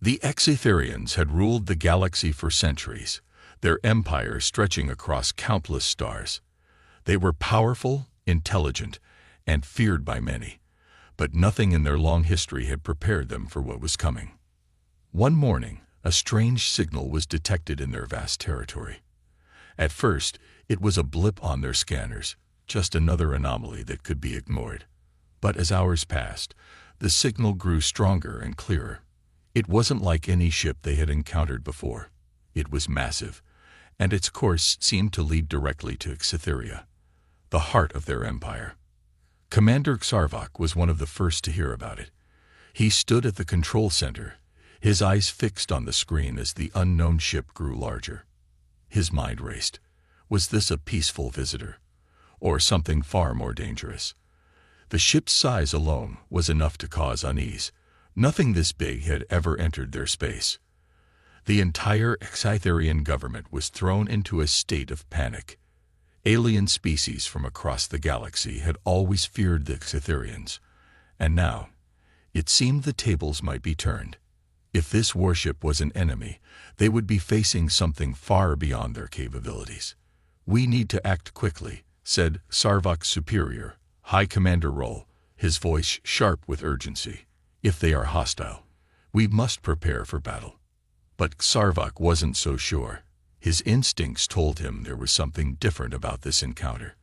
The Exetherians had ruled the galaxy for centuries, their empire stretching across countless stars. They were powerful, intelligent, and feared by many, but nothing in their long history had prepared them for what was coming. One morning, a strange signal was detected in their vast territory. At first, it was a blip on their scanners, just another anomaly that could be ignored. But as hours passed, the signal grew stronger and clearer. It wasn't like any ship they had encountered before. It was massive, and its course seemed to lead directly to Exetheria, the heart of their empire. Commander Sarvok was one of the first to hear about it. He stood at the control center, his eyes fixed on the screen as the unknown ship grew larger. His mind raced. Was this a peaceful visitor, or something far more dangerous? The ship's size alone was enough to cause unease. Nothing this big had ever entered their space. The entire Exetherian government was thrown into a state of panic. Alien species from across the galaxy had always feared the Exetherians, and now, it seemed the tables might be turned. If this warship was an enemy, they would be facing something far beyond their capabilities. "We need to act quickly," said Sarvok's superior, High Commander Roll, his voice sharp with urgency. "If they are hostile, we must prepare for battle." But Sarvok wasn't so sure. His instincts told him there was something different about this encounter.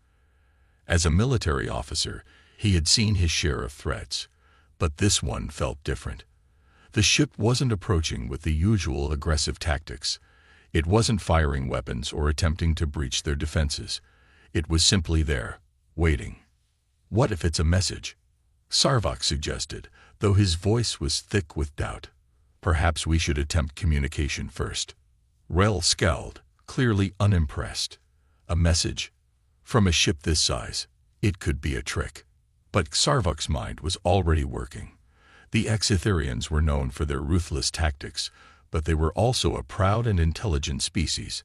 As a military officer, he had seen his share of threats, but this one felt different. The ship wasn't approaching with the usual aggressive tactics. It wasn't firing weapons or attempting to breach their defenses. It was simply there, waiting. "What if it's a message?" Sarvok suggested, though his voice was thick with doubt. "Perhaps we should attempt communication first." Rel scowled, clearly unimpressed. A message? From a ship this size? It could be a trick. But Sarvok's mind was already working. The Exetherians were known for their ruthless tactics, but they were also a proud and intelligent species.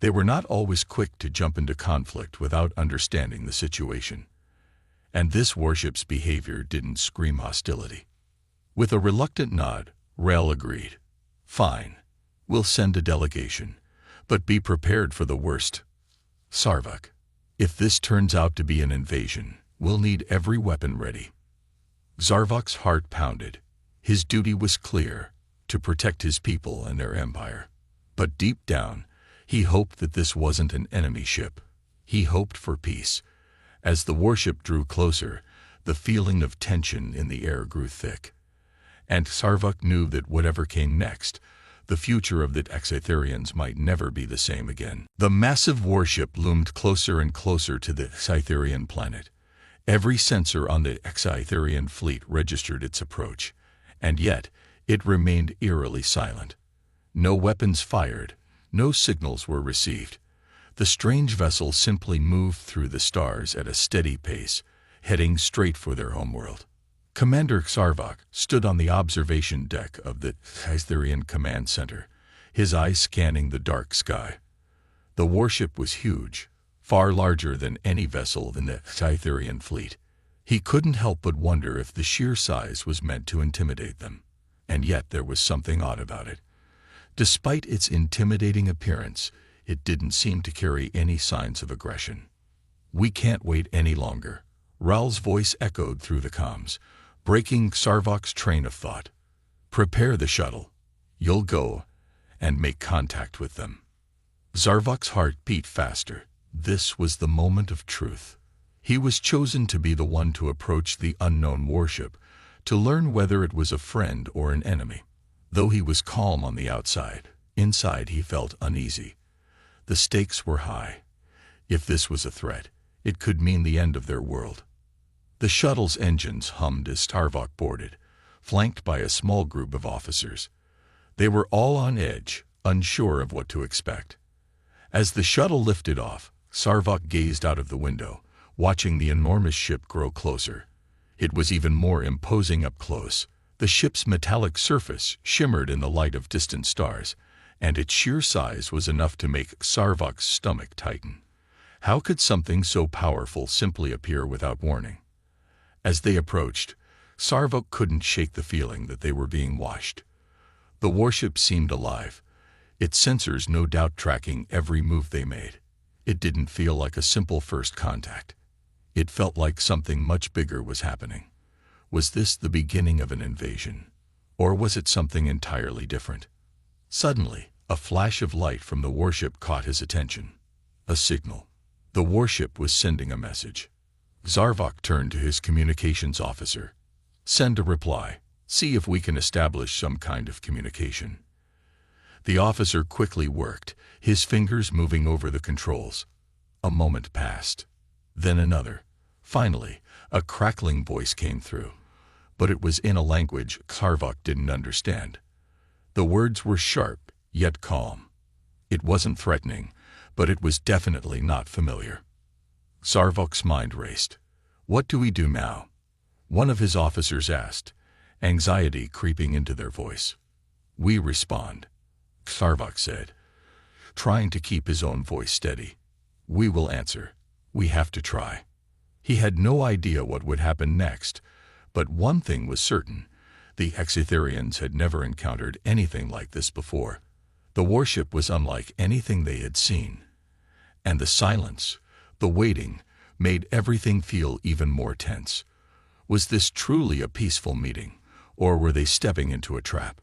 They were not always quick to jump into conflict without understanding the situation. And this warship's behavior didn't scream hostility. With a reluctant nod, Rel agreed. "Fine. We'll send a delegation, but be prepared for the worst. Sarvok, if this turns out to be an invasion, we'll need every weapon ready." Sarvok's heart pounded. His duty was clear, to protect his people and their empire. But deep down, he hoped that this wasn't an enemy ship. He hoped for peace. As the warship drew closer, the feeling of tension in the air grew thick. And Sarvok knew that whatever came next, the future of the Exetherians might never be the same again. The massive warship loomed closer and closer to the Exetherian planet. Every sensor on the Exetherian fleet registered its approach, and yet it remained eerily silent. No weapons fired, no signals were received. The strange vessel simply moved through the stars at a steady pace, heading straight for their homeworld. Commander Sarvok stood on the observation deck of the Exetherian command center, his eyes scanning the dark sky. The warship was huge, far larger than any vessel in the Exetherian fleet. He couldn't help but wonder if the sheer size was meant to intimidate them. And yet there was something odd about it. Despite its intimidating appearance, it didn't seem to carry any signs of aggression. "We can't wait any longer," Rel's voice echoed through the comms, breaking Sarvok's train of thought. "Prepare the shuttle. You'll go and make contact with them." Sarvok's heart beat faster. This was the moment of truth. He was chosen to be the one to approach the unknown warship, to learn whether it was a friend or an enemy. Though he was calm on the outside, inside he felt uneasy. The stakes were high. If this was a threat, it could mean the end of their world. The shuttle's engines hummed as Sarvok boarded, flanked by a small group of officers. They were all on edge, unsure of what to expect. As the shuttle lifted off, Sarvok gazed out of the window, watching the enormous ship grow closer. It was even more imposing up close. The ship's metallic surface shimmered in the light of distant stars, and its sheer size was enough to make Sarvok's stomach tighten. How could something so powerful simply appear without warning? As they approached, Sarvok couldn't shake the feeling that they were being watched. The warship seemed alive, its sensors no doubt tracking every move they made. It didn't feel like a simple first contact. It felt like something much bigger was happening. Was this the beginning of an invasion? Or was it something entirely different? Suddenly, a flash of light from the warship caught his attention. A signal. The warship was sending a message. Zarvok turned to his communications officer. Send a reply. See if we can establish some kind of communication. The officer quickly worked, his fingers moving over the controls. A moment passed. Then another. Finally, a crackling voice came through. But it was in a language Zarvok didn't understand. The words were sharp, yet calm. It wasn't threatening, but it was definitely not familiar. Zarvok's mind raced. What do we do now? One of his officers asked, anxiety creeping into their voice. We respond, Zarvok said, trying to keep his own voice steady. We will answer. We have to try. He had no idea what would happen next, but one thing was certain. The Exetherians had never encountered anything like this before. The warship was unlike anything they had seen. And the silence, the waiting, made everything feel even more tense. Was this truly a peaceful meeting, or were they stepping into a trap?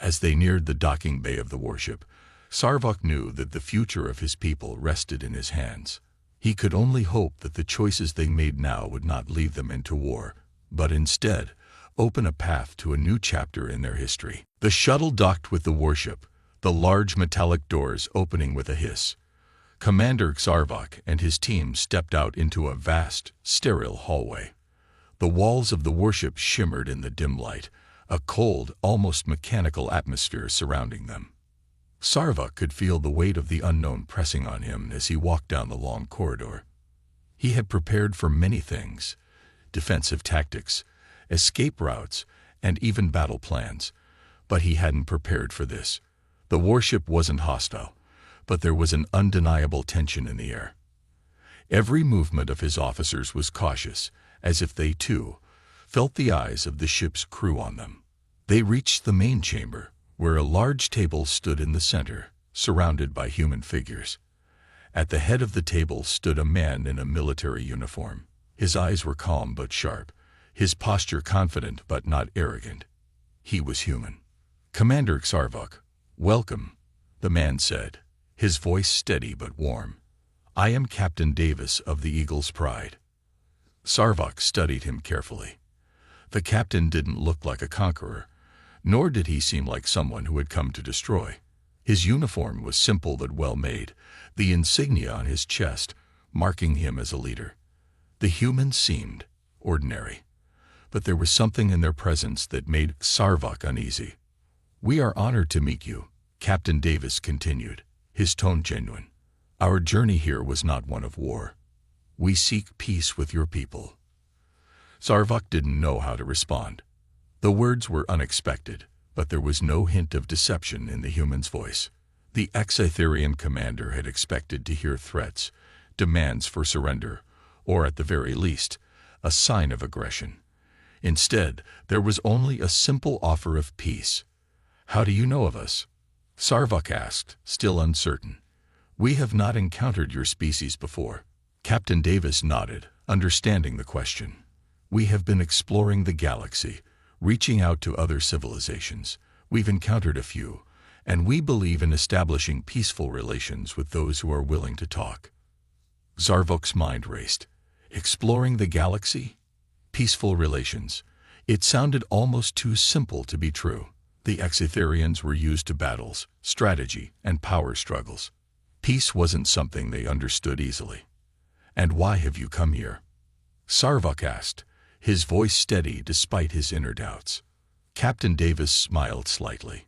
As they neared the docking bay of the warship, Zarvok knew that the future of his people rested in his hands. He could only hope that the choices they made now would not lead them into war, but instead open a path to a new chapter in their history. The shuttle docked with the warship, the large metallic doors opening with a hiss. Commander Zarvok and his team stepped out into a vast, sterile hallway. The walls of the warship shimmered in the dim light, a cold, almost mechanical atmosphere surrounding them. Zarvok could feel the weight of the unknown pressing on him as he walked down the long corridor. He had prepared for many things: defensive tactics, escape routes, and even battle plans, but he hadn't prepared for this. The warship wasn't hostile, but there was an undeniable tension in the air. Every movement of his officers was cautious, as if they, too, felt the eyes of the ship's crew on them. They reached the main chamber, where a large table stood in the center, surrounded by human figures. At the head of the table stood a man in a military uniform. His eyes were calm but sharp, his posture confident but not arrogant. He was human. Commander Zarvok, welcome, the man said, his voice steady but warm. I am Captain Davis of the Eagle's Pride. Zarvok studied him carefully. The captain didn't look like a conqueror, nor did he seem like someone who had come to destroy. His uniform was simple but well-made, the insignia on his chest marking him as a leader. The humans seemed ordinary, but there was something in their presence that made Zarvok uneasy. We are honored to meet you, Captain Davis continued, his tone genuine. Our journey here was not one of war. We seek peace with your people. Zarvok didn't know how to respond. The words were unexpected, but there was no hint of deception in the human's voice. The Exetherian commander had expected to hear threats, demands for surrender, or at the very least, a sign of aggression. Instead, there was only a simple offer of peace. How do you know of us? Zarvok asked, still uncertain. We have not encountered your species before. Captain Davis nodded, understanding the question. We have been exploring the galaxy, reaching out to other civilizations. We've encountered a few, and we believe in establishing peaceful relations with those who are willing to talk. Zarvok's mind raced. Exploring the galaxy? Peaceful relations. It sounded almost too simple to be true. The Exetherians were used to battles, strategy, and power struggles. Peace wasn't something they understood easily. And why have you come here? Zarvok asked, his voice steady despite his inner doubts. Captain Davis smiled slightly.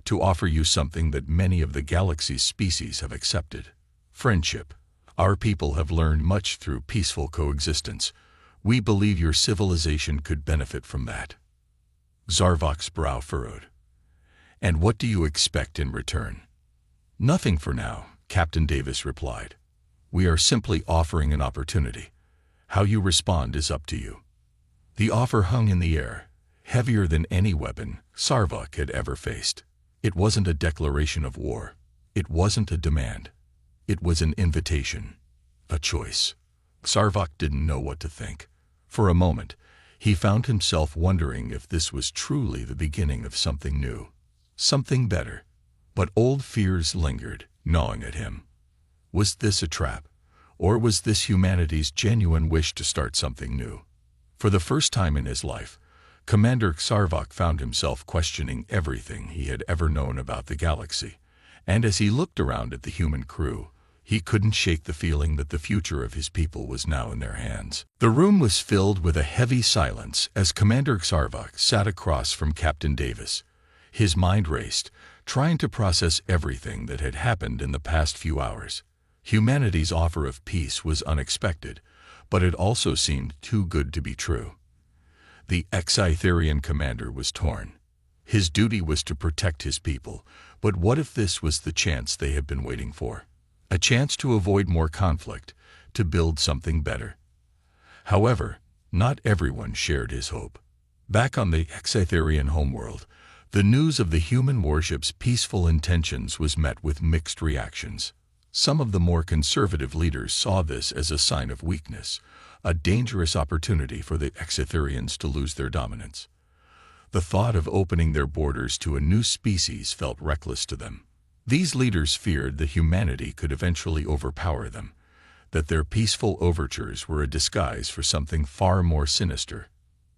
To offer you something that many of the galaxy's species have accepted. Friendship. Our people have learned much through peaceful coexistence. We believe your civilization could benefit from that. Zarvok's brow furrowed. And what do you expect in return? Nothing for now, Captain Davis replied. We are simply offering an opportunity. How you respond is up to you. The offer hung in the air, heavier than any weapon Sarvok had ever faced. It wasn't a declaration of war. It wasn't a demand. It was an invitation, a choice. Sarvok didn't know what to think. For a moment, he found himself wondering if this was truly the beginning of something new, something better. But old fears lingered, gnawing at him. Was this a trap? Or was this humanity's genuine wish to start something new? For the first time in his life, Commander Sarvok found himself questioning everything he had ever known about the galaxy. And as he looked around at the human crew, he couldn't shake the feeling that the future of his people was now in their hands. The room was filled with a heavy silence as Commander Sarvok sat across from Captain Davis. His mind raced, trying to process everything that had happened in the past few hours. Humanity's offer of peace was unexpected, but it also seemed too good to be true. The Scytherian commander was torn. His duty was to protect his people, but what if this was the chance they had been waiting for? A chance to avoid more conflict, to build something better. However, not everyone shared his hope. Back on the Scytherian homeworld, the news of the human warship's peaceful intentions was met with mixed reactions. Some of the more conservative leaders saw this as a sign of weakness, a dangerous opportunity for the Scytherians to lose their dominance. The thought of opening their borders to a new species felt reckless to them. These leaders feared that humanity could eventually overpower them, that their peaceful overtures were a disguise for something far more sinister.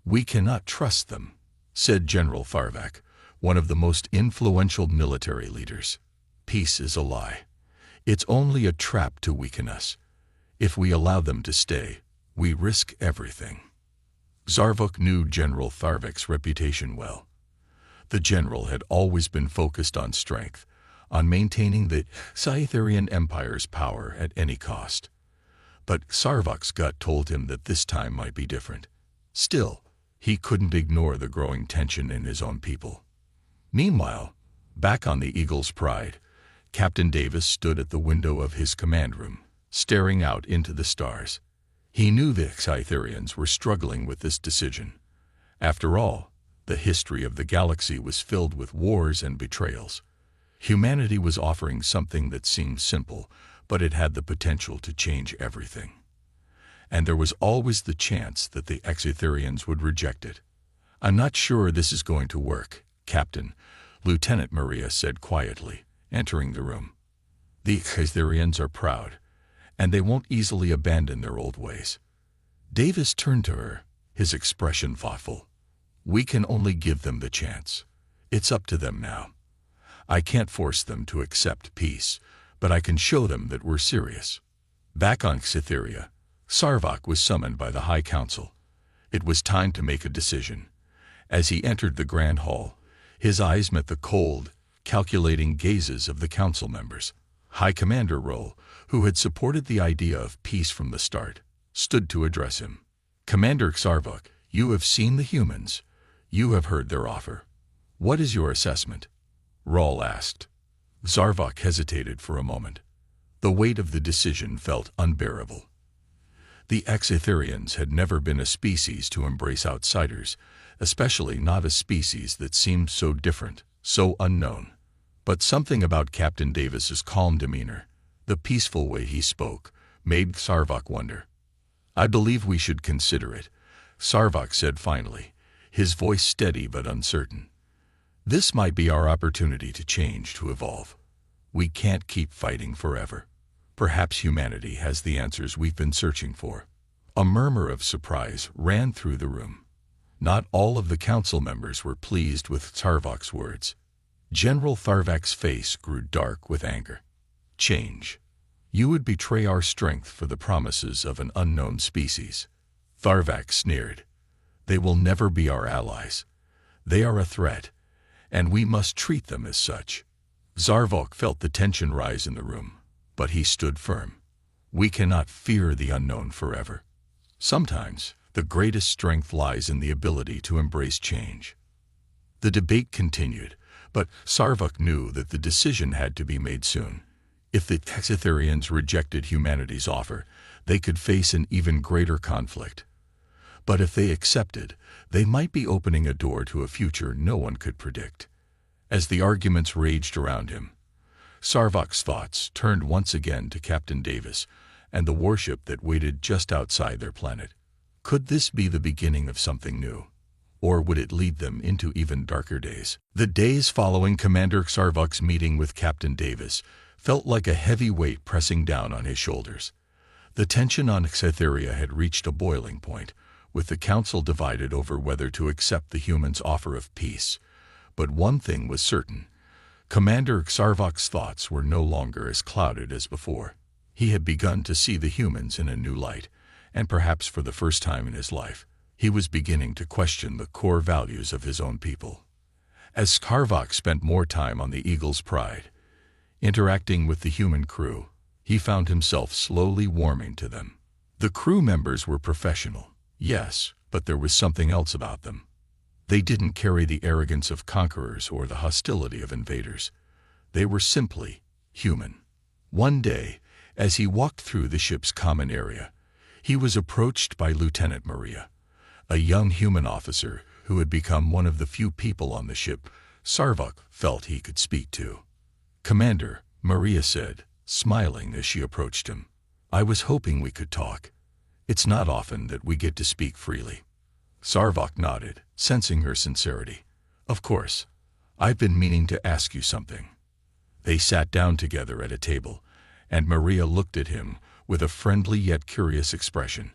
"We cannot trust them," said General Sarvok, one of the most influential military leaders. "Peace is a lie. It's only a trap to weaken us. If we allow them to stay, we risk everything." Sarvok knew General Sarvok's reputation well. The general had always been focused on strength, on maintaining the Scytherian Empire's power at any cost. But Sarvok's gut told him that this time might be different. Still, he couldn't ignore the growing tension in his own people. Meanwhile, back on the Eagle's Pride, Captain Davis stood at the window of his command room, staring out into the stars. He knew the Scytherians were struggling with this decision. After all, the history of the galaxy was filled with wars and betrayals. Humanity was offering something that seemed simple, but it had the potential to change everything. And there was always the chance that the Scytherians would reject it. "I'm not sure this is going to work, Captain," Lieutenant Maria said quietly, entering the room. "The Scytherians are proud, and they won't easily abandon their old ways." Davis turned to her, his expression thoughtful. "We can only give them the chance. It's up to them now. I can't force them to accept peace, but I can show them that we're serious." Back on Cytheria, Sarvok was summoned by the High Council. It was time to make a decision. As he entered the Grand Hall, his eyes met the cold, calculating gazes of the council members. High Commander Roll, who had supported the idea of peace from the start, stood to address him. "Commander Sarvok, you have seen the humans. You have heard their offer. What is your assessment?" Roll asked. Sarvok hesitated for a moment. The weight of the decision felt unbearable. The Scytherians had never been a species to embrace outsiders, especially not a species that seemed so different, so unknown. But something about Captain Davis's calm demeanor, the peaceful way he spoke, made Sarvok wonder. "I believe we should consider it," Sarvok said finally, his voice steady but uncertain. "This might be our opportunity to change, to evolve. We can't keep fighting forever. Perhaps humanity has the answers we've been searching for." A murmur of surprise ran through the room. Not all of the council members were pleased with Sarvok's words. General Sarvok's face grew dark with anger. "Change. You would betray our strength for the promises of an unknown species." Sarvok sneered. "They will never be our allies. They are a threat, and we must treat them as such." Sarvok felt the tension rise in the room, but he stood firm. "We cannot fear the unknown forever. Sometimes, the greatest strength lies in the ability to embrace change." The debate continued, but Sarvok knew that the decision had to be made soon. If the Scytherians rejected humanity's offer, they could face an even greater conflict. But if they accepted, they might be opening a door to a future no one could predict. As the arguments raged around him, Sarvok's thoughts turned once again to Captain Davis and the warship that waited just outside their planet. Could this be the beginning of something new? Or would it lead them into even darker days? The days following Commander Sarvok's meeting with Captain Davis felt like a heavy weight pressing down on his shoulders. The tension on Cytheria had reached a boiling point, with the council divided over whether to accept the humans' offer of peace. But one thing was certain. Commander Sarvok's thoughts were no longer as clouded as before. He had begun to see the humans in a new light, and perhaps for the first time in his life, he was beginning to question the core values of his own people. As Sarvok spent more time on the Eagle's Pride, interacting with the human crew, he found himself slowly warming to them. The crew members were professional, yes, but there was something else about them. They didn't carry the arrogance of conquerors or the hostility of invaders. They were simply human. One day, as he walked through the ship's common area, he was approached by Lieutenant Maria, a young human officer who had become one of the few people on the ship Sarvok felt he could speak to. "Commander," Maria said, smiling as she approached him, "I was hoping we could talk. It's not often that we get to speak freely." Sarvok nodded, sensing her sincerity. "Of course. I've been meaning to ask you something." They sat down together at a table, and Maria looked at him with a friendly yet curious expression.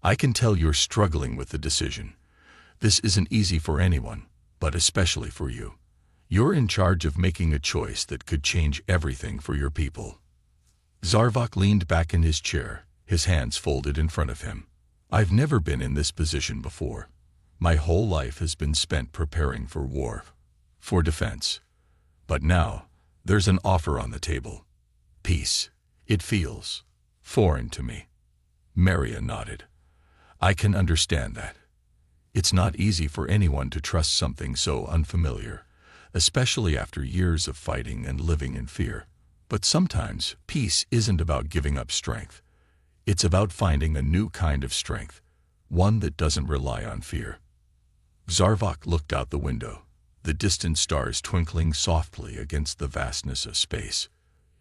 "I can tell you're struggling with the decision. This isn't easy for anyone, but especially for you. You're in charge of making a choice that could change everything for your people." Sarvok leaned back in his chair, his hands folded in front of him. "I've never been in this position before. My whole life has been spent preparing for war, for defense. But now, there's an offer on the table. Peace. It feels foreign to me." Maria nodded. "I can understand that. It's not easy for anyone to trust something so unfamiliar, especially after years of fighting and living in fear. But sometimes, peace isn't about giving up strength. It's about finding a new kind of strength, one that doesn't rely on fear." Sarvok looked out the window, the distant stars twinkling softly against the vastness of space.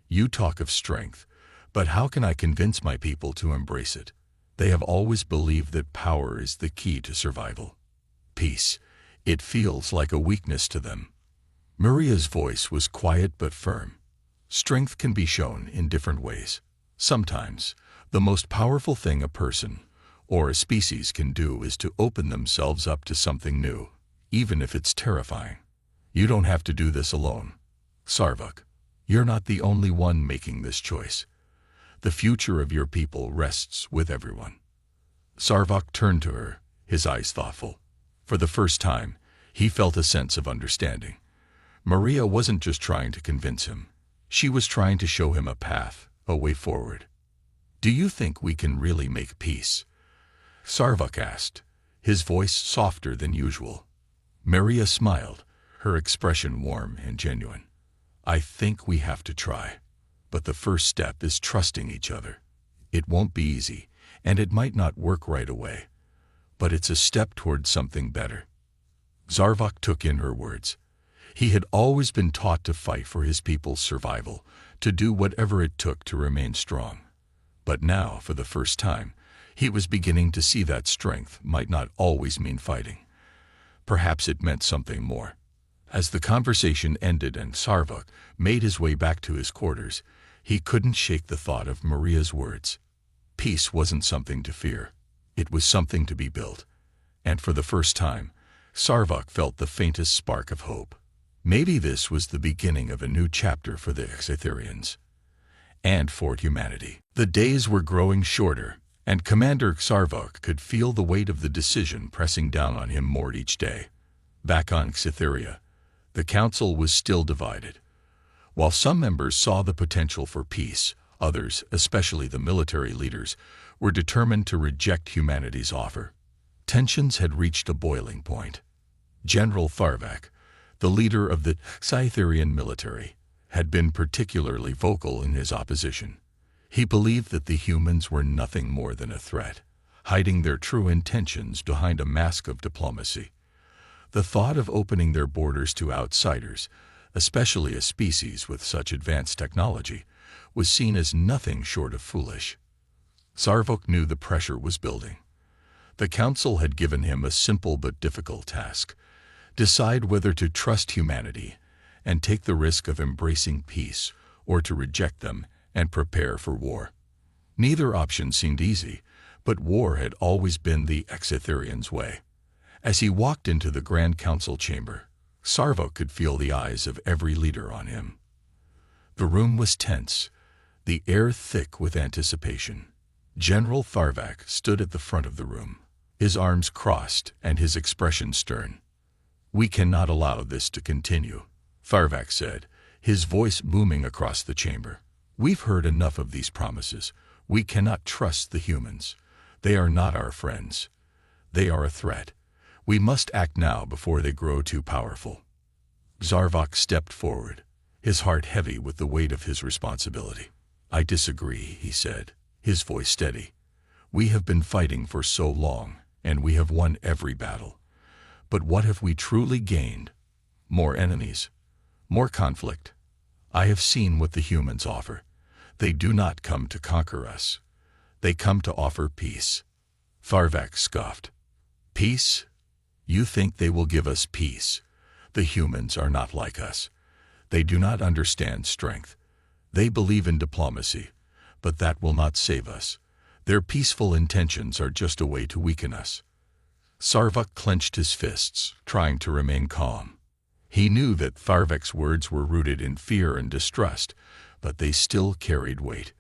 "You talk of strength, but how can I convince my people to embrace it? They have always believed that power is the key to survival. Peace, it feels like a weakness to them." Maria's voice was quiet but firm. "Strength can be shown in different ways. Sometimes, the most powerful thing a person or a species can do is to open themselves up to something new, even if it's terrifying. You don't have to do this alone. Sarvok, you're not the only one making this choice. The future of your people rests with everyone." Sarvok turned to her, his eyes thoughtful. For the first time, he felt a sense of understanding. Maria wasn't just trying to convince him. She was trying to show him a path, a way forward. "Do you think we can really make peace?" Sarvok asked, his voice softer than usual. Maria smiled, her expression warm and genuine. "I think we have to try. But the first step is trusting each other. It won't be easy, and it might not work right away. But it's a step toward something better." Sarvok took in her words. He had always been taught to fight for his people's survival, to do whatever it took to remain strong. But now, for the first time, he was beginning to see that strength might not always mean fighting. Perhaps it meant something more. As the conversation ended and Sarvok made his way back to his quarters, he couldn't shake the thought of Maria's words. Peace wasn't something to fear. It was something to be built. And for the first time, Sarvok felt the faintest spark of hope. Maybe this was the beginning of a new chapter for the Cytherians. And for humanity. The days were growing shorter, and Commander Sarvok could feel the weight of the decision pressing down on him more each day. Back on Cytheria, the council was still divided. While some members saw the potential for peace, others, especially the military leaders, were determined to reject humanity's offer. Tensions had reached a boiling point. General Tharvak, the leader of the Cytherian military, had been particularly vocal in his opposition. He believed that the humans were nothing more than a threat, hiding their true intentions behind a mask of diplomacy. The thought of opening their borders to outsiders, especially a species with such advanced technology, was seen as nothing short of foolish. Sarvok knew the pressure was building. The Council had given him a simple but difficult task: decide whether to trust humanity and take the risk of embracing peace, or to reject them and prepare for war. Neither option seemed easy, but war had always been the Exetherians' way. As he walked into the Grand Council chamber, Sarvok could feel the eyes of every leader on him. The room was tense, the air thick with anticipation. General Tharvak stood at the front of the room, his arms crossed and his expression stern. "We cannot allow this to continue," Tharvak said, his voice booming across the chamber. "We've heard enough of these promises. We cannot trust the humans. They are not our friends. They are a threat. We must act now before they grow too powerful." Sarvok stepped forward, his heart heavy with the weight of his responsibility. "I disagree," he said, his voice steady. "We have been fighting for so long, and we have won every battle. But what have we truly gained? More enemies, more conflict. I have seen what the humans offer. They do not come to conquer us. They come to offer peace." Tharvak scoffed. "Peace? You think they will give us peace? The humans are not like us. They do not understand strength. They believe in diplomacy, but that will not save us. Their peaceful intentions are just a way to weaken us." Sarvok clenched his fists, trying to remain calm. He knew that Tharvak's words were rooted in fear and distrust, but they still carried weight.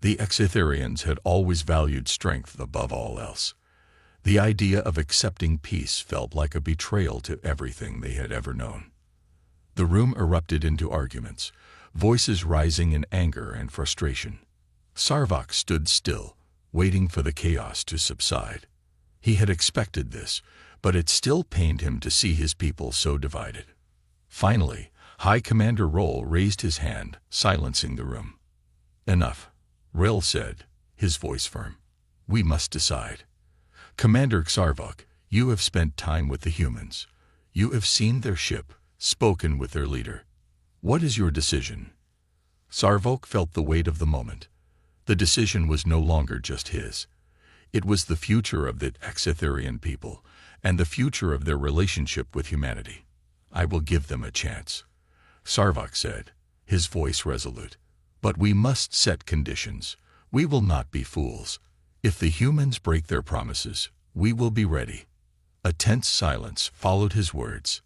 The Exetherians had always valued strength above all else. The idea of accepting peace felt like a betrayal to everything they had ever known. The room erupted into arguments, voices rising in anger and frustration. Sarvok stood still, waiting for the chaos to subside. He had expected this, but it still pained him to see his people so divided. Finally, High Commander Roll raised his hand, silencing the room. "Enough," Rill said, his voice firm. "We must decide. Commander Sarvok, you have spent time with the humans. You have seen their ship, spoken with their leader. What is your decision?" Sarvok felt the weight of the moment. The decision was no longer just his. It was the future of the Exetherian people, and the future of their relationship with humanity. "I will give them a chance," Sarvok said, his voice resolute. "But we must set conditions. We will not be fools. If the humans break their promises, we will be ready." A tense silence followed his words.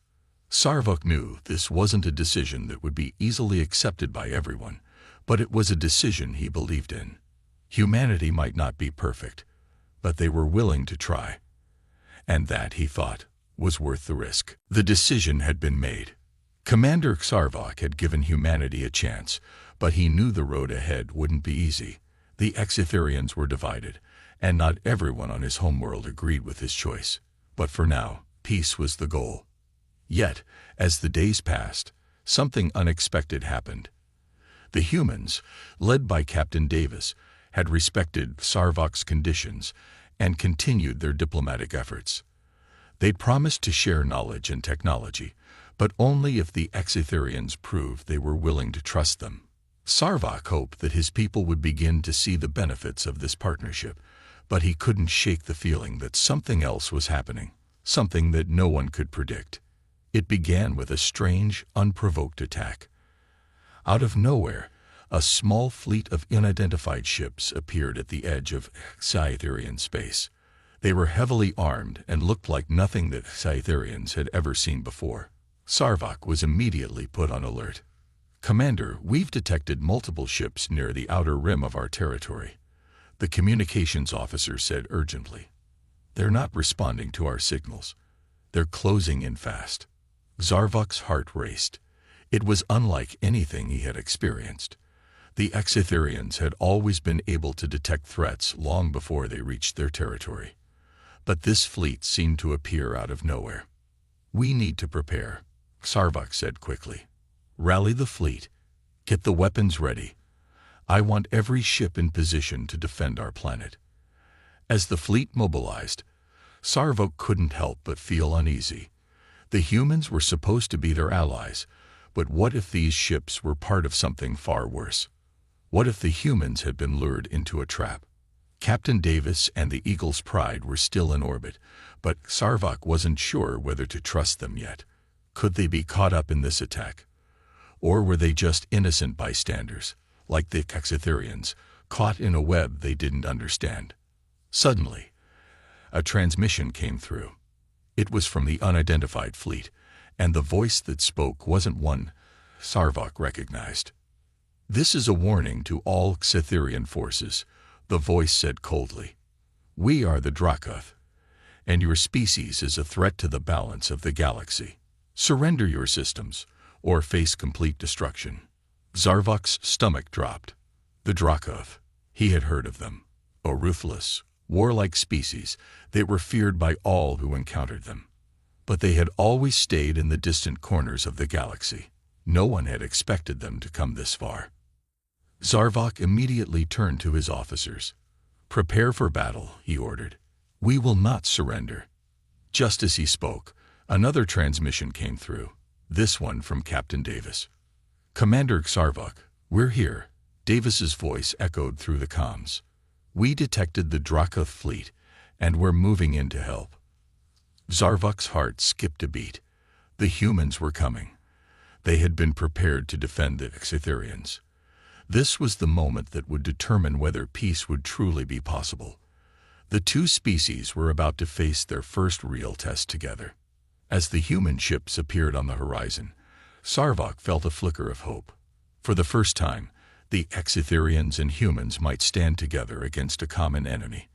Sarvok knew this wasn't a decision that would be easily accepted by everyone, but it was a decision he believed in. Humanity might not be perfect, but they were willing to try. And that, he thought, was worth the risk. The decision had been made. Commander Sarvok had given humanity a chance, but he knew the road ahead wouldn't be easy. The Exetherians were divided, and not everyone on his homeworld agreed with his choice. But for now, peace was the goal. Yet, as the days passed, something unexpected happened. The humans, led by Captain Davis, had respected Sarvok's conditions and continued their diplomatic efforts. They'd promised to share knowledge and technology, but only if the Exetherians proved they were willing to trust them. Sarvok hoped that his people would begin to see the benefits of this partnership, but he couldn't shake the feeling that something else was happening, something that no one could predict. It began with a strange, unprovoked attack. Out of nowhere, a small fleet of unidentified ships appeared at the edge of Exetherian space. They were heavily armed and looked like nothing that Exetherians had ever seen before. Sarvok was immediately put on alert. "Commander, we've detected multiple ships near the outer rim of our territory," the communications officer said urgently. "They're not responding to our signals. They're closing in fast." Sarvok's heart raced. It was unlike anything he had experienced. The Exetherians had always been able to detect threats long before they reached their territory. But this fleet seemed to appear out of nowhere. "We need to prepare," Sarvok said quickly. "Rally the fleet. Get the weapons ready. I want every ship in position to defend our planet." As the fleet mobilized, Sarvok couldn't help but feel uneasy. The humans were supposed to be their allies, but what if these ships were part of something far worse? What if the humans had been lured into a trap? Captain Davis and the Eagle's Pride were still in orbit, but Sarvok wasn't sure whether to trust them yet. Could they be caught up in this attack? Or were they just innocent bystanders, like the Exetherians, caught in a web they didn't understand? Suddenly, a transmission came through. It was from the unidentified fleet, and the voice that spoke wasn't one Sarvok recognized. "This is a warning to all Exetherian forces," the voice said coldly. "We are the Dracoth, and your species is a threat to the balance of the galaxy. Surrender your systems, or face complete destruction." Sarvok's stomach dropped. The Dracoth. He had heard of them. A ruthless, warlike species, they were feared by all who encountered them. But they had always stayed in the distant corners of the galaxy. No one had expected them to come this far. Sarvok immediately turned to his officers. "Prepare for battle," he ordered. "We will not surrender." Just as he spoke, another transmission came through, this one from Captain Davis. "Commander Sarvok, we're here," Davis's voice echoed through the comms. "We detected the Dracoth fleet, and we're moving in to help." Sarvok's heart skipped a beat. The humans were coming. They had been prepared to defend the Exetherians. This was the moment that would determine whether peace would truly be possible. The two species were about to face their first real test together. As the human ships appeared on the horizon, Sarvok felt a flicker of hope. For the first time, the Exetherians and humans might stand together against a common enemy.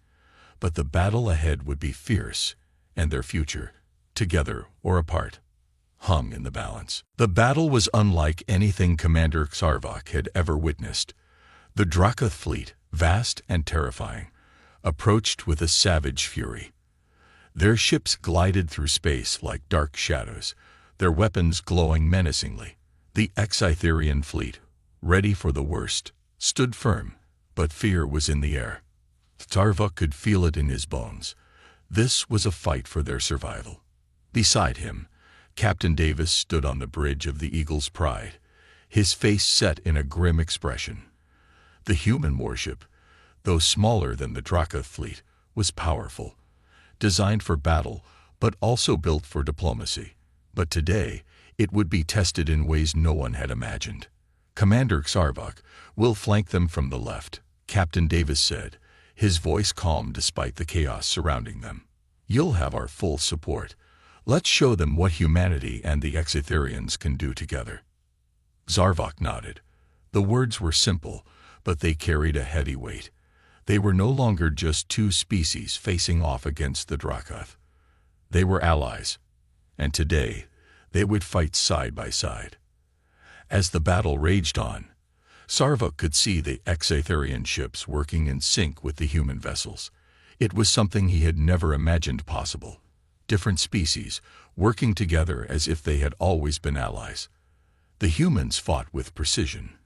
But the battle ahead would be fierce, and their future, together or apart, hung in the balance. The battle was unlike anything Commander Sarvok had ever witnessed. The Dracoth fleet, vast and terrifying, approached with a savage fury. Their ships glided through space like dark shadows, their weapons glowing menacingly. The Exetherian fleet, ready for the worst, stood firm, but fear was in the air. Sarvok could feel it in his bones. This was a fight for their survival. Beside him, Captain Davis stood on the bridge of the Eagle's Pride, his face set in a grim expression. The human warship, though smaller than the Dracoth fleet, was powerful, designed for battle, but also built for diplomacy. But today, it would be tested in ways no one had imagined. "Commander Sarvok, we'll flank them from the left," Captain Davis said, his voice calm despite the chaos surrounding them. "You'll have our full support. Let's show them what humanity and the Exetherians can do together." Sarvok nodded. The words were simple, but they carried a heavy weight. They were no longer just two species facing off against the Dracoth. They were allies, and today they would fight side by side. As the battle raged on, Sarvok could see the Exetherian ships working in sync with the human vessels. It was something he had never imagined possible. Different species, working together as if they had always been allies. The humans fought with precision,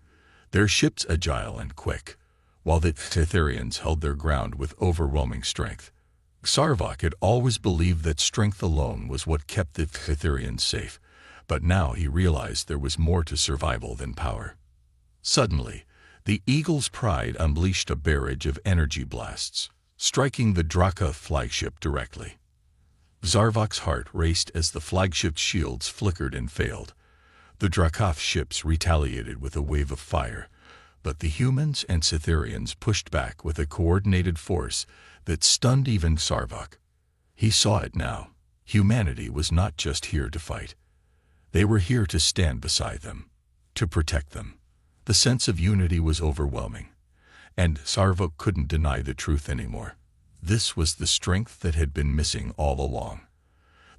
their ships agile and quick, while the Exetherians held their ground with overwhelming strength. Sarvok had always believed that strength alone was what kept the Exetherians safe, but now he realized there was more to survival than power. Suddenly, the Eagle's Pride unleashed a barrage of energy blasts, striking the Dracoth flagship directly. Sarvok's heart raced as the flagship's shields flickered and failed. The Dracoth ships retaliated with a wave of fire, but the humans and Exetherians pushed back with a coordinated force that stunned even Sarvok. He saw it now. Humanity was not just here to fight. They were here to stand beside them, to protect them. The sense of unity was overwhelming, and Sarvok couldn't deny the truth anymore. This was the strength that had been missing all along.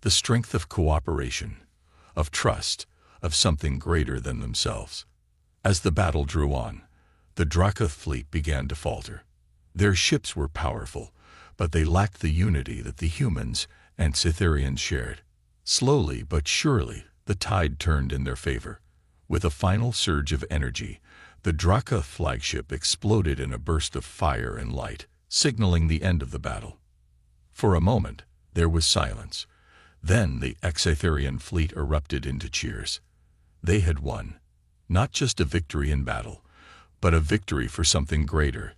The strength of cooperation, of trust, of something greater than themselves. As the battle drew on, the Dracoth fleet began to falter. Their ships were powerful, but they lacked the unity that the humans and Exetherians shared. Slowly but surely, the tide turned in their favor. With a final surge of energy, the Dracoth flagship exploded in a burst of fire and light, signaling the end of the battle. For a moment, there was silence. Then the Exitherian fleet erupted into cheers. They had won. Not just a victory in battle, but a victory for something greater,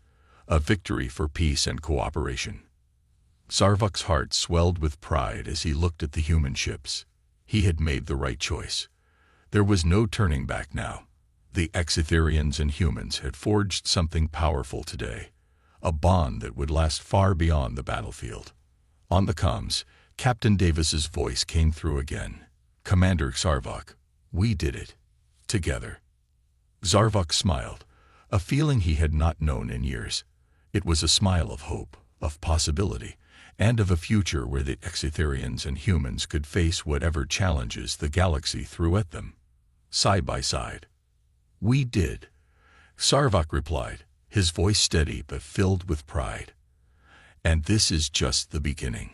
a victory for peace and cooperation. Sarvok's heart swelled with pride as he looked at the human ships. He had made the right choice. There was no turning back now. The Exitherians and humans had forged something powerful today, a bond that would last far beyond the battlefield. On the comms, Captain Davis's voice came through again. "Commander Sarvok, we did it. Together." Sarvok smiled, a feeling he had not known in years. It was a smile of hope, of possibility, and of a future where the Exitherians and humans could face whatever challenges the galaxy threw at them. Side by side. "We did," Sarvok replied, his voice steady but filled with pride. "And this is just the beginning."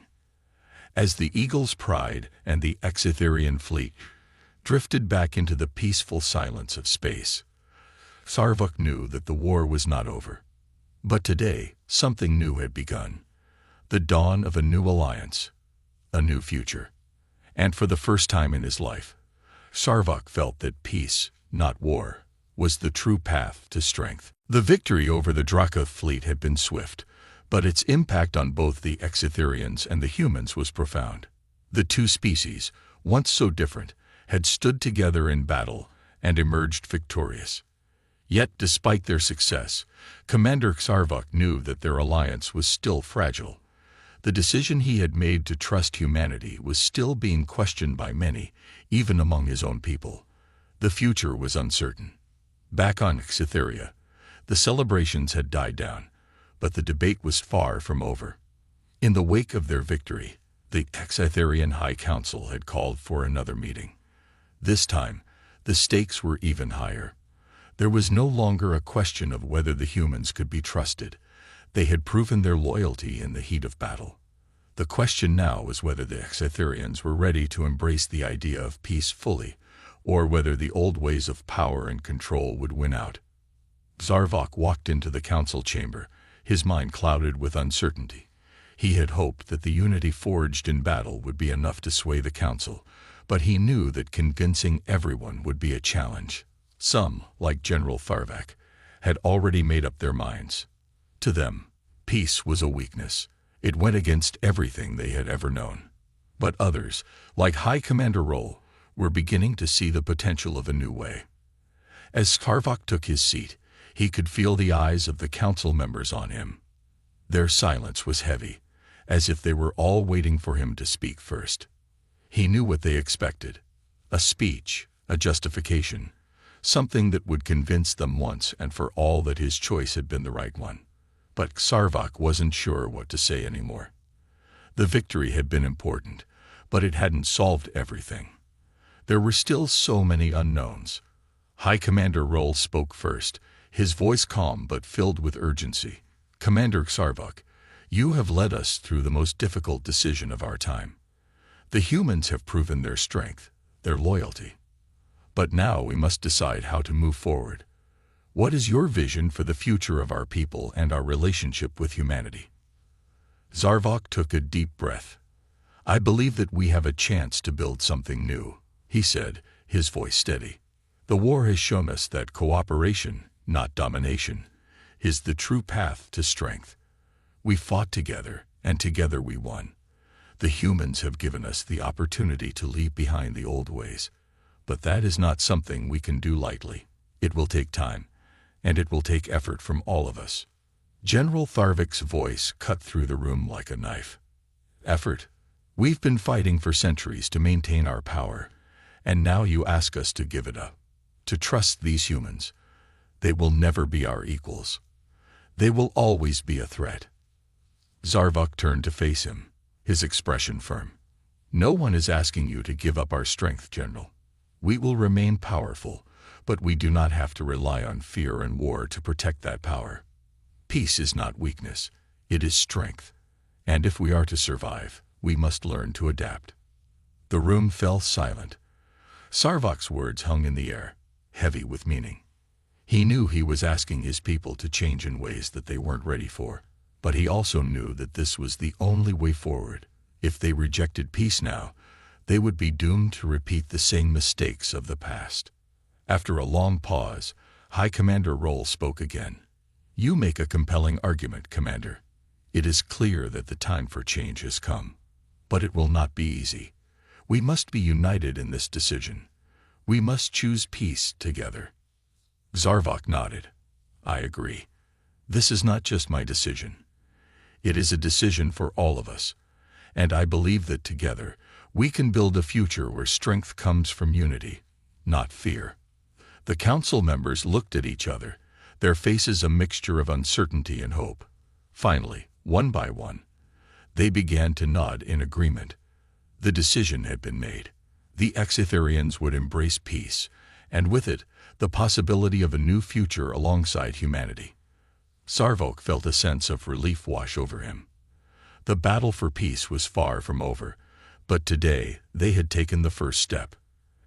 As the Eagle's Pride and the Exitherian fleet drifted back into the peaceful silence of space, Sarvok knew that the war was not over. But today, something new had begun. The dawn of a new alliance, a new future. And for the first time in his life, Sarvok felt that peace, not war, was the true path to strength. The victory over the Dracoth fleet had been swift, but its impact on both the Exitherians and the humans was profound. The two species, once so different, had stood together in battle and emerged victorious. Yet, despite their success, Commander Sarvok knew that their alliance was still fragile. The decision he had made to trust humanity was still being questioned by many, even among his own people. The future was uncertain. Back on Exithria, the celebrations had died down, but the debate was far from over. In the wake of their victory, the Exitherian High Council had called for another meeting. This time, the stakes were even higher. There was no longer a question of whether the humans could be trusted. They had proven their loyalty in the heat of battle. The question now was whether the Exitherians were ready to embrace the idea of peace fully, or whether the old ways of power and control would win out. Sarvok walked into the council chamber, his mind clouded with uncertainty. He had hoped that the unity forged in battle would be enough to sway the council, but he knew that convincing everyone would be a challenge. Some, like General Tharvak, had already made up their minds. To them, peace was a weakness. It went against everything they had ever known. But others, like High Commander Roll, were beginning to see the potential of a new way. As Sarvok took his seat, he could feel the eyes of the council members on him. Their silence was heavy, as if they were all waiting for him to speak first. He knew what they expected: a speech, a justification, something that would convince them once and for all that his choice had been the right one. But Sarvok wasn't sure what to say anymore. The victory had been important, but it hadn't solved everything. There were still so many unknowns. High Commander Roll spoke first, his voice calm but filled with urgency. "Commander Sarvok, you have led us through the most difficult decision of our time. The humans have proven their strength, their loyalty. But now we must decide how to move forward. What is your vision for the future of our people and our relationship with humanity?" Sarvok took a deep breath. "I believe that we have a chance to build something new," he said, his voice steady. "The war has shown us that cooperation, not domination, is the true path to strength. We fought together, and together we won. The humans have given us the opportunity to leave behind the old ways. But that is not something we can do lightly. It will take time, and it will take effort from all of us." General Tharvik's voice cut through the room like a knife. "Effort? We've been fighting for centuries to maintain our power, and now you ask us to give it up, to trust these humans. They will never be our equals. They will always be a threat." Sarvok turned to face him, his expression firm. "No one is asking you to give up our strength, General. We will remain powerful, but we do not have to rely on fear and war to protect that power. Peace is not weakness, it is strength. And if we are to survive, we must learn to adapt." The room fell silent. Sarvok's words hung in the air, heavy with meaning. He knew he was asking his people to change in ways that they weren't ready for. But he also knew that this was the only way forward. If they rejected peace now, they would be doomed to repeat the same mistakes of the past. After a long pause, High Commander Roll spoke again. "You make a compelling argument, Commander. It is clear that the time for change has come. But it will not be easy. We must be united in this decision. We must choose peace together." Zarvok nodded. "I agree. This is not just my decision. It is a decision for all of us. And I believe that together, we can build a future where strength comes from unity, not fear." The council members looked at each other, their faces a mixture of uncertainty and hope. Finally, one by one, they began to nod in agreement. The decision had been made. The Exitherians would embrace peace, and with it, the possibility of a new future alongside humanity. Sarvok felt a sense of relief wash over him. The battle for peace was far from over, but today they had taken the first step,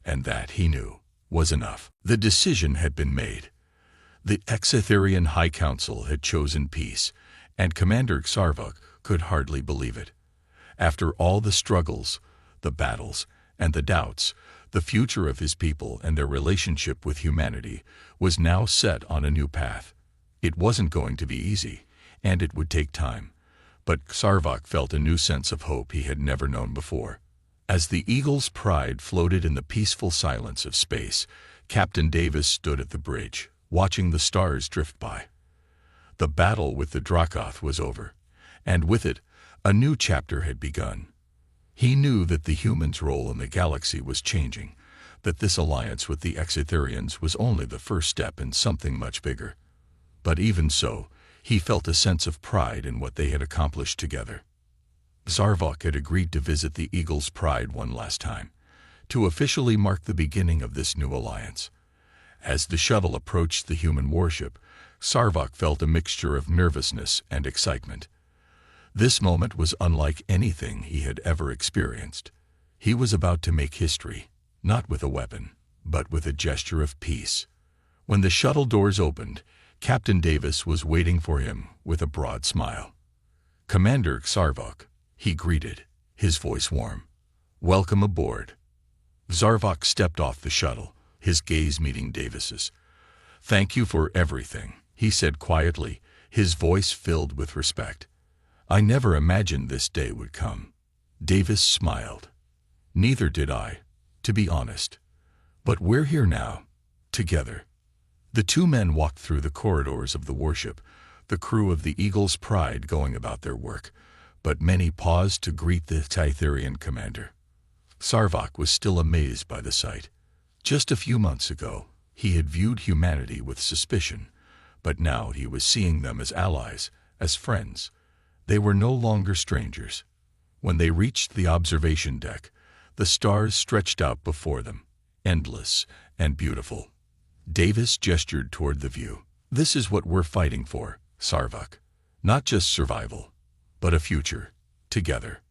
and that, he knew, was enough. The decision had been made. The Exitherian High Council had chosen peace, and Commander Sarvok could hardly believe it. After all the struggles, the battles, and the doubts, the future of his people and their relationship with humanity was now set on a new path. It wasn't going to be easy, and it would take time, but Sarvok felt a new sense of hope he had never known before. As the Eagle's Pride floated in the peaceful silence of space, Captain Davis stood at the bridge, watching the stars drift by. The battle with the Dracoth was over, and with it, a new chapter had begun. He knew that the humans' role in the galaxy was changing, that this alliance with the Exitherians was only the first step in something much bigger. But even so, he felt a sense of pride in what they had accomplished together. Zarvok had agreed to visit the Eagle's Pride one last time, to officially mark the beginning of this new alliance. As the shuttle approached the human warship, Sarvok felt a mixture of nervousness and excitement. This moment was unlike anything he had ever experienced. He was about to make history, not with a weapon, but with a gesture of peace. When the shuttle doors opened, Captain Davis was waiting for him with a broad smile. "Commander Sarvok," he greeted, his voice warm. "Welcome aboard." Zarvok stepped off the shuttle, his gaze meeting Davis's. "Thank you for everything," he said quietly, his voice filled with respect. "I never imagined this day would come." Davis smiled. "Neither did I, to be honest. But we're here now, together." The two men walked through the corridors of the warship, the crew of the Eagle's Pride going about their work, but many paused to greet the Exitherian commander. Sarvok was still amazed by the sight. Just a few months ago, he had viewed humanity with suspicion, but now he was seeing them as allies, as friends. They were no longer strangers. When they reached the observation deck, the stars stretched out before them, endless and beautiful. Davis gestured toward the view. "This is what we're fighting for, Sarvok. Not just survival, but a future, together."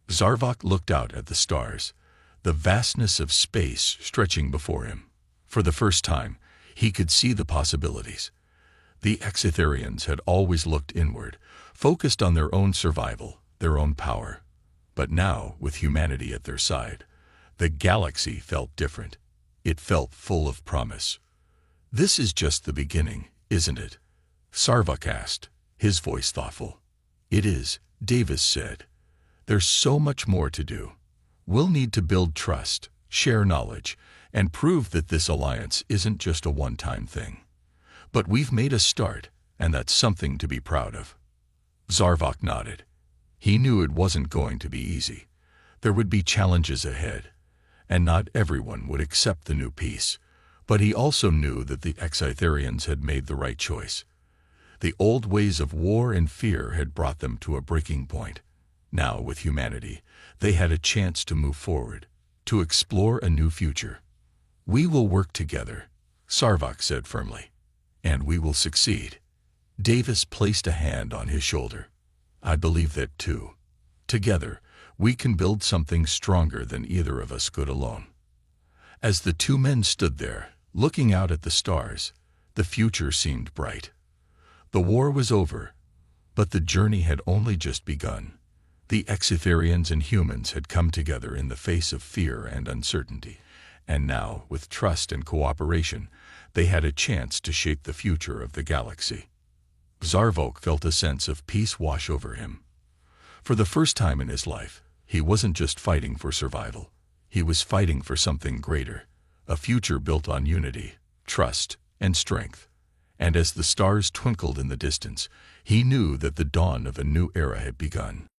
Sarvok looked out at the stars, the vastness of space stretching before him. For the first time, he could see the possibilities. The Exitherians had always looked inward, focused on their own survival, their own power. But now, with humanity at their side, the galaxy felt different. It felt full of promise. "This is just the beginning, isn't it?" Sarvok asked, his voice thoughtful. "It is," Davis said. "There's so much more to do. We'll need to build trust, share knowledge, and prove that this alliance isn't just a one-time thing. But we've made a start, and that's something to be proud of." Sarvok nodded. He knew it wasn't going to be easy. There would be challenges ahead, and not everyone would accept the new peace. But he also knew that the Exitherians had made the right choice. The old ways of war and fear had brought them to a breaking point. Now, with humanity, they had a chance to move forward, to explore a new future. "We will work together," Sarvok said firmly, "and we will succeed." Davis placed a hand on his shoulder. "I believe that too. Together, we can build something stronger than either of us could alone." As the two men stood there, looking out at the stars, the future seemed bright. The war was over, But the journey had only just begun. The Exiferians and humans had come together in the face of fear and uncertainty, and now, with trust and cooperation, they had a chance to shape the future of the galaxy. Zarvok felt a sense of peace wash over him. For the first time in his life, he wasn't just fighting for survival. He was fighting for something greater, a future built on unity, trust, and strength. And as the stars twinkled in the distance, he knew that the dawn of a new era had begun.